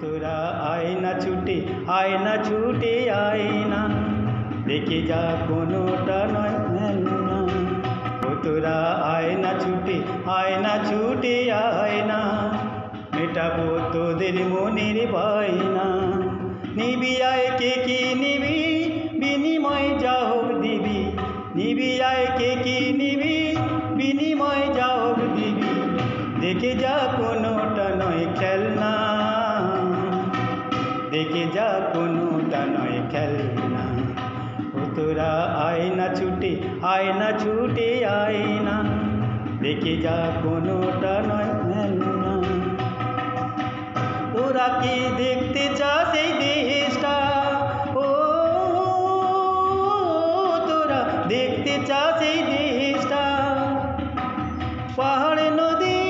তোরা আয় না ছুটে আয় না, দেখে যা কোনোটা নয় না। ও তোরা আয় না ছুটে আয় না, মেটাবো তোদের মনের বায়না। নিবি আয় কে কি নিবি, বিনিময় যা হোক দিবি। নিবি আয় কে কি নিবি, বিনিময় যা হোক দিবি। দেখে যা কোনোটা নয় খেলনা, দেখে যা কোনোটা নয় খেলনা। ও তোরা আয় না ছুটে আয় না, দেখে যা কোনোটা নয় খেলনা। তোরা কি দেখতে চাস এই দেশটা, ও তোরা দেখতে চাস এই দেশটা। পাহাড় নদী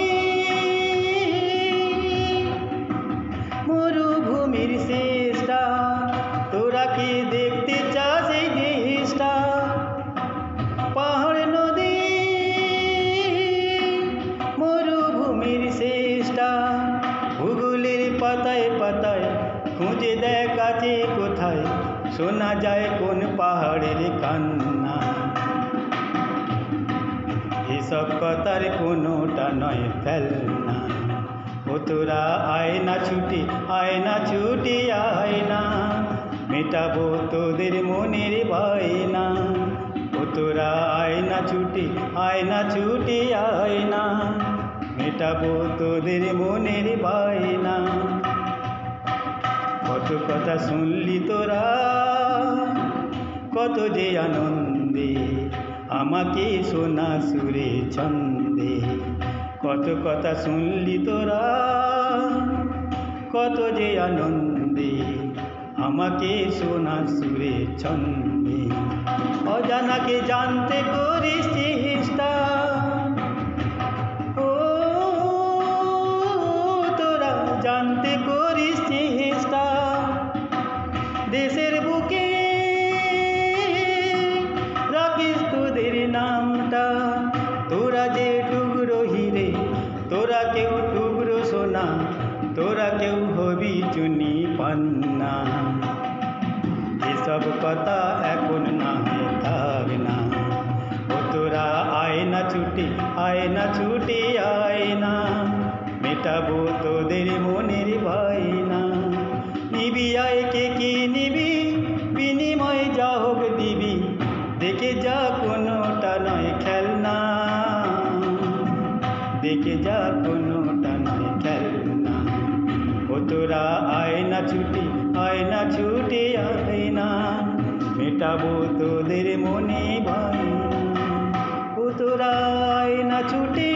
মরুভূমির শেষটা, তোরা কি দেখতে চাস এই দেশটা। পাহাড় নদী মরুভূমির শেষটা। ভূগোলের পাতায় পাতায় খুঁজে দেখ আছে কোথায়, শোনা যায় কোন পাহাড়ের কান্না। এসব কথার কোনোটা নয় ফেলনা। ও তোরা আয় না ছুটে আয় না, মেটাবো তোদের মনের বায়না। ও তোরা আয় না ছুটে আয় না, মেটাবো তোদের মনের বায়না। কত কথা শুনলি তোরা, কত যে আনন্দে, আমাকে শোনা সুরে ছন্দে। কত কথা শুনলি তোরা, কত যে আনন্দে, আমাকে শোনা সুরে ছন্দে। অজানাকে জানতে করিস চেষ্টা, ও তোরা জানতে করিস চেষ্টা। দেশের বুকে রাখিস তোদের নামটা। তোরা যে টুকরো হিরে, তোরা কেউ টুকরো সোনা, তোরা কেউ হবি চুনি পান্না। এসব কথা এখন না থাক না। ও তোরা আয় না ছুটে আয় না, মেটাবো তোদের মনের বায়না। নিবি আয় কে কি নিবি, বিনিময় যা হোক দিবি। দেখে যা কোনোটা নয় খেলনা, দেখে যা কোনোটা নয় খেলনা। ও তোরা আয় না ছুটে আয় না, মেটাবো তোদের মনে বায়না। ও তোরা আয় না ছুটে